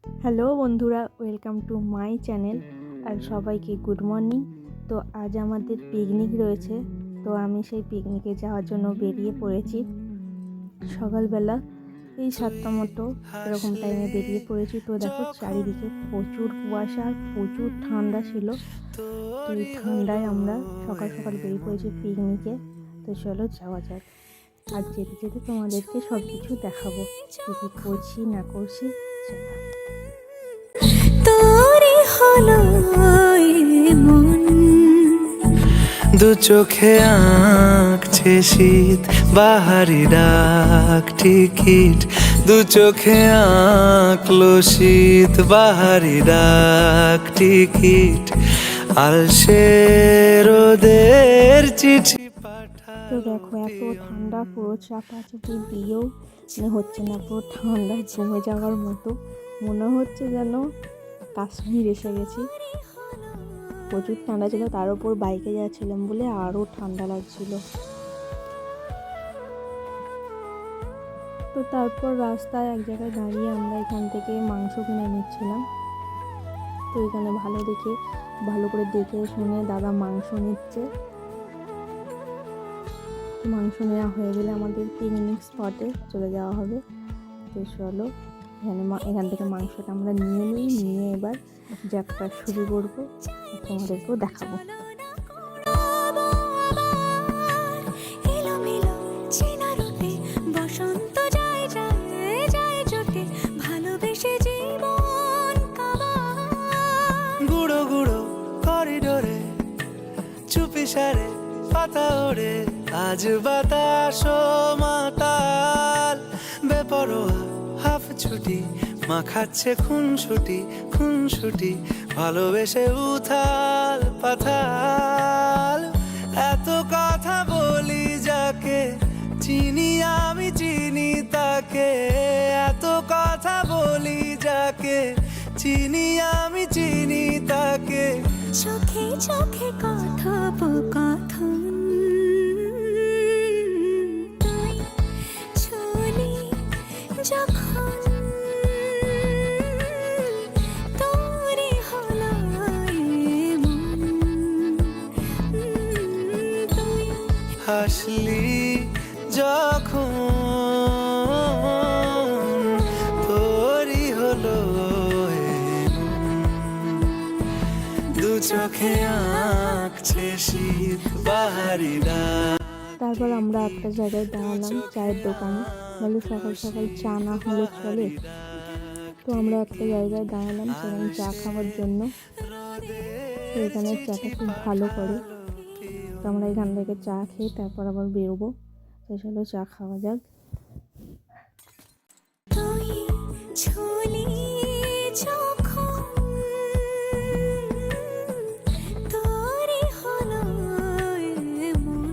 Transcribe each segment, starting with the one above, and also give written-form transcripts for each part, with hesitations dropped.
Hello বন্ধুরা, welcome to my channel. আর সবাইকে good morning. তো আজ আমাদের পিকনিক রয়েছে, তো আমি সেই পিকনিকে যাওয়ার জন্য বেরিয়ে পড়েছি। সকালবেলা এই 7টা মতো এরকম টাইমে বেরিয়ে পড়েছি। তো দেখো চারিদিকে প্রচুর কুয়াশা আর প্রচুর ঠান্ডা ছিল। তো এই ঠান্ডায় আমরা সকাল সকাল বেরিয়ে পড়েছি পিকনিকে। তো চলো যাওয়া যাক। আর যেতে যেতে তোমাদেরকে সব কিছু দেখাবো, কী কী করছি না করছি। চলো। তোরে হলো মন, দু চোখে আঁকছে শীত, বাহারি ডাক টিকিট। দু চোখে আঁকলো শীত, বাহারি ডাক টিকিট। আলসে রোদের চিঠি তো দেখো এত ঠান্ডা, পুরো চাপাচাপি দিয়েও হচ্ছে না, পুরো ঠান্ডায় জমে যাওয়ার মতো মনে হচ্ছে যেন কাশ্মীর এসে গেছি। প্রচুর ঠান্ডা ছিল, তার উপর বাইকে যাচ্ছিলাম বলে আরও ঠান্ডা লাগছিল। তো তারপর রাস্তায় এক জায়গায় দাঁড়িয়ে আমরা এখান থেকে মাংস কিনে নিচ্ছিলাম। তো এখানে ভালো করে দেখে শুনে দাদা মাংস নিচ্ছে। মাংস নেওয়া হয়ে গেলে আমাদের পিকনিক স্পটে চলে যাওয়া হবে। তো চলো এখান থেকে মাংসটা আমরা নিয়ে এবার যাত্রা শুরু করবো, তোমাদেরকেও দেখাবো। এলোমেলো চেনা রূপে বসন্ত যায় যায় যায় জোটে, ভালোবেসে জীবন কাবার। গুঁড়ো গুঁড়ো করিডোরে চুপি সারে পাতা ওড়ে, আজ বাতাস মাতাল বেপরোয়া হাফ ছুটি। মাখাচ্ছে খুনসুটি ভালোবেসে উথাল পাথাল। এত কথা বলি যাকে চিনি আমি চিনি তাকে, এত কথা বলি যাকে চিনি আমি চিনি তাকে। চোখে চোখে কথোপকথন, তুই চলি যখন তোরে হলো মন, তুই হাসলি যখন তোরই হলো দু চোখে আঁকছে শীত, বাহারি ডাক। তারপর আমরা একটা জায়গায় দাঁড়ালাম চায়ের দোকানে, বলে সকাল সকাল চা না হলে চলে। তো আমরা একটা জায়গায় দাঁড়ালাম সেখানে চা খাওয়ার জন্য। তো এখানে চাটা খুব ভালো করে। তো আমরা এখান থেকে চা খেয়ে তারপর আবার বেরোবো। তো চলো চা খাওয়া যাক। তুই ছুলি যখন তোরে হলো মন।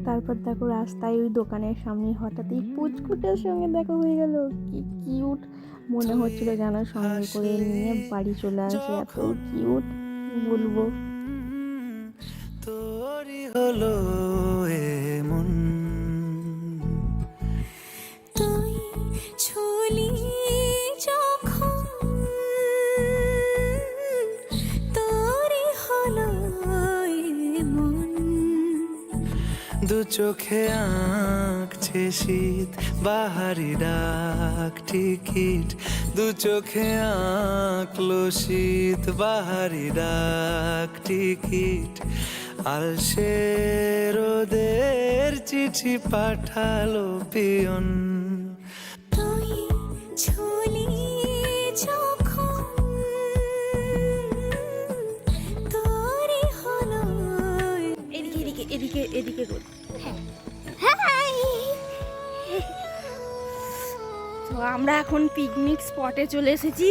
তারপর দেখো রাস্তায় ওই দোকানের সামনে হঠাৎই পুচকুটার সঙ্গে দেখা হয়ে গেল। কি কিউট মনে হচ্ছিল যেন সঙ্গে করে নিয়ে বাড়ি চলে আসে, এত কিউট বলবো। তোরই হলো মন, তুই ছুলি যখন তোরে হলো মন, দু চোখে আঁকছে শীত, বাহারি ডাক টিকিট। দু চোখে আঁকলো শীত, বাহারি ডাক টিকিট। আলসে রোদের চিঠি পাঠালো পিয়ন। তুই ছুলি যখন তোরে হলো। এদিকে এদিকে এদিকে এদিকে রোদ। তো আমরা এখন পিকনিক স্পটে চলে এসেছি,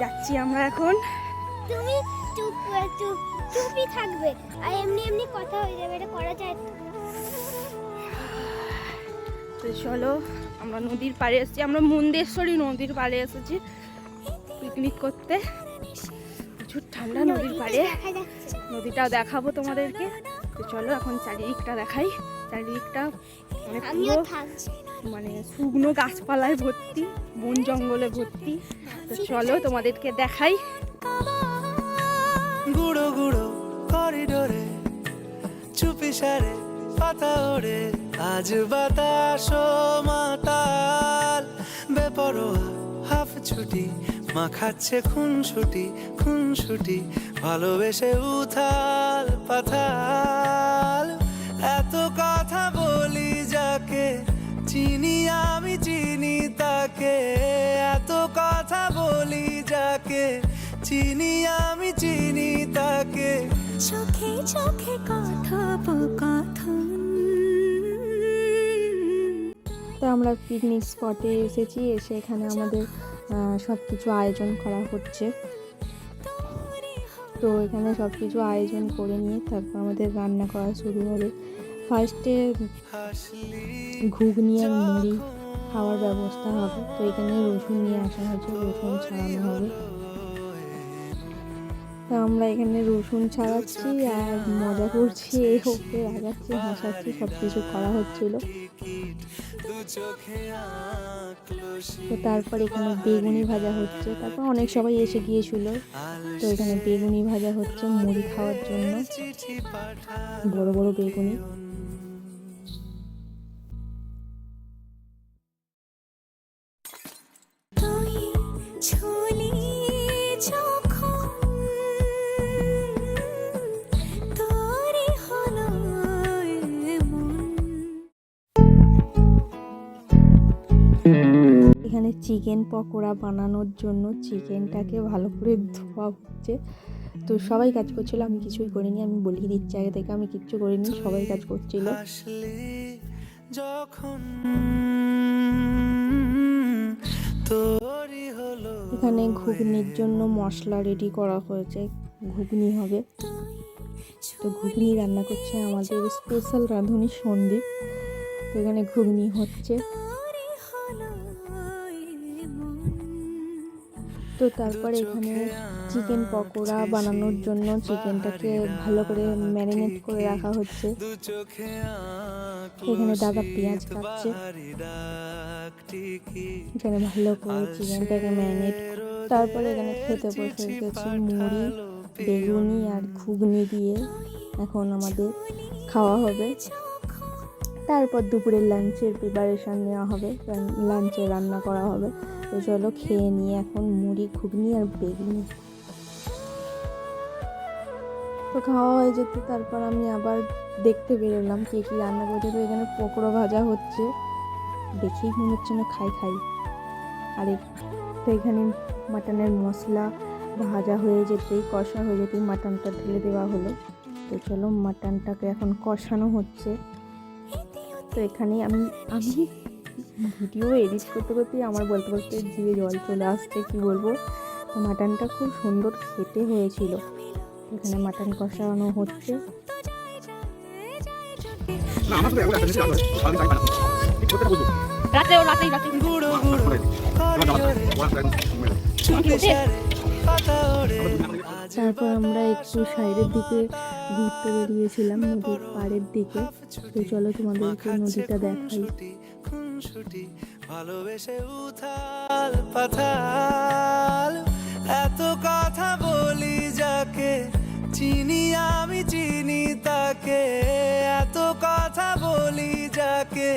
যাচ্ছি আমরা এখন। তুমি চুপই থাকবে আর এমনি এমনি কথা হয়ে যাবে, এটা করা যায় তো। তো চলো আমরা নদীর পাড়ে এসেছি, আমরা মুন্দেশ্বরী নদীর পাড়ে এসেছি পিকনিক করতে। প্রচুর ঠান্ডা নদীর পাড়ে, দেখা যাচ্ছে নদীটাও দেখাবো তোমাদেরকে। তো চলো এখন চারিদিকটা দেখাই। চারিদিকটা মানে আমিও পুরো থাকছি। মানে শুকনো গাছপালায় ভর্তি, বন জঙ্গলে ভর্তি। তো চলো তোমাদেরকে দেখাই। গুঁড়ো গুঁড়ো করিডোরে চুপি সারে পাতা ওড়ে, আজ বাতাস মাতাল বেপরোয়া হাফ ছুটি, মাখাচ্ছে খুনসুটি ভালোবেসে উথাল পাথাল। এত কথা বলি যাকে চিনি আমি চিনি তাকে, এত কথা বলি যাকে চিনি আমি চিনি তাকে। চোখে চোখে কথোপকথন। তো আমরা পিকনিক স্পটে এসেছি, এসে এখানে আমাদের সব কিছু আয়োজন করা হচ্ছে। তো এখানে সব কিছু আয়োজন করে নিয়ে তারপর আমাদের রান্না করা শুরু হবে। ফার্স্টে ঘুগনি আর মুড়ি খাওয়ার ব্যবস্থা হবে। তো এখানে রসুন নিয়ে আসা হয়েছে, রসুন ছাড়ানো হবে। তো আমরা এখানে রসুন ছাড়াচ্ছি আর মজা করছি, ওকে রাগাচ্ছি, হাসাচ্ছি, সব কিছু করা হচ্ছিল। তো তারপর এখানে বেগুনি ভাজা হচ্ছে। তারপর অনেক সবাই এসে গিয়েছিল। তো এখানে বেগুনি ভাজা হচ্ছে মুড়ি খাওয়ার জন্য, বড় বড় বেগুনি। তুই ছুলি যখন তোরই হলো এমন। এখানে চিকেন পকোড়া বানানোর জন্য চিকেনটাকে ভালো করে ধোয়া হচ্ছে। তো সবাই কাজ করছিল, আমি কিছুই করিনি। আমি বলিয়ে দিচ্ছি আগে থেকে, আমি কিচ্ছু করিনি, সবাই কাজ করছিল। যখন তোরই হলো এখানে ঘুগনির জন্য মশলা রেডি করা হয়েছে, ঘুগনি হবে। তো ঘুগনি রান্না করছে আমাদের স্পেশাল রাঁধুনি সন্দীপ। তো এখানে ঘুগনি হচ্ছে। তো তারপরে এখানে চিকেন পকোড়া বানানোর জন্য চিকেনটাকে ভালো করে ম্যারিনেট করে রাখা হচ্ছে। এখানে দাদা পেঁয়াজ কাটছে, এখানে ভালো করে চিকেনটাকে ম্যারিনেট। তারপরে এখানে খেতে বসে গেছে মুড়ি, বেগুনি আর ঘুগনি দিয়ে এখন আমাদের খাওয়া হবে। তারপর দুপুরের লাঞ্চের প্রিপারেশান নেওয়া হবে, লাঞ্চে রান্না করা হবে। তো চলো খেয়ে নিয়ে এখন মুড়ি, ঘুগনি আর বেগুনি। তো খাওয়া হয়ে যেতে তারপর আমি আবার দেখতে বেরোলাম কে কী রান্না করছে। তো এখানে পকোড়া ভাজা হচ্ছে, দেখেই মনে হচ্ছে না খাই। আর তো এখানে মাটনের মশলা ভাজা হয়ে যেতেই, কষা হয়ে যেতেই মাটনটা ঢেলে দেওয়া হলো। তো চলো মাটনটাকে এখন কষানো হচ্ছে। তো এখানে আমি ভিডিও এডিট করতে করতেই আমার বলতে জিভে জল চলে আসছে, কি বলবো। তো মাটনটা খুব সুন্দর খেতে হয়েছিল। এখানে মাটন কষানো হচ্ছে। গুঁড়ো গুঁড়ো চুপি সারে পাতা ওড়ে। তারপর আমরা একটু সাইডের দিকে ঘুরতে বেরিয়েছিলাম, নদীর পাড়ের দিকে। তো চলো তোমাদেরকে নদীটা দেখাই। খুনসুটি ভালোবেসে উথাল পাথাল। এত কথা বলি যাকে চিনি আমি চিনি তাকে, এত কথা বলি যাকে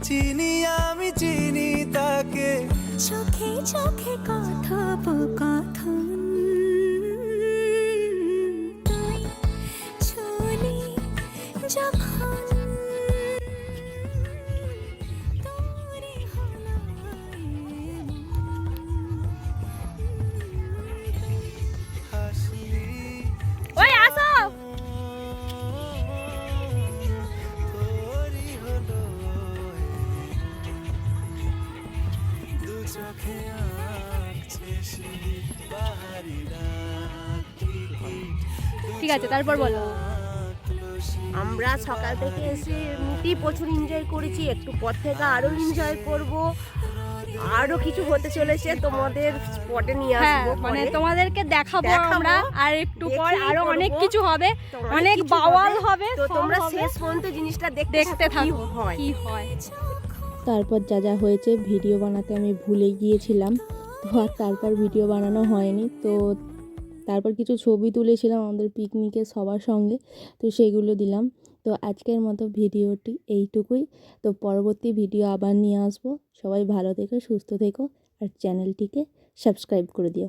চিনি আমি চিনি তাকে। চোখে চোখে কথোপকথন। তুই ছুলি যখন তোরই হলো এমন। হাসলি ওই আসো। তোরই হলো দু চোখে আঁকছে শীত বাহারি রাত, ঠিক আছে, তারপর বলো। আমরা সকাল থেকে এসে এমনিতেই প্রচুর এনজয় করেছি, একটু পর থেকে আরও এনজয় করব। আরো কিছু হতে চলেছে, তোমাদের স্পটে নিয়ে হ্যাঁ আসবো মানে পরে। তোমাদেরকে দেখাবো দেখাবো, আমরা, আর একটু পর দেখেই আরো করবো। অনেক কিছু হবে, তো অনেক কিছু বাওয়াল হবে, তো সব তোমরা হবে। শেষ পর্যন্ত জিনিসটা দেখতে দেখতে থাকো হয়। কি হয়। তারপর যা যা হয়েছে ভিডিও বানাতে আমি ভুলে গিয়েছিলাম, তো আর তারপর ভিডিও বানানো হয়নি। তো তারপর কিছু ছবি তুলেছিলাম আমাদের পিকনিকে সবার সঙ্গে, তো সেগুলো দিলাম। তো আজকের মতো ভিডিওটি এইটুকুই। তো পরবর্তী ভিডিও আবার নিয়ে আসবো। সবাই ভালো থেকো, সুস্থ থেকো, আর চ্যানেলটিকে সাবস্ক্রাইব করে দিও।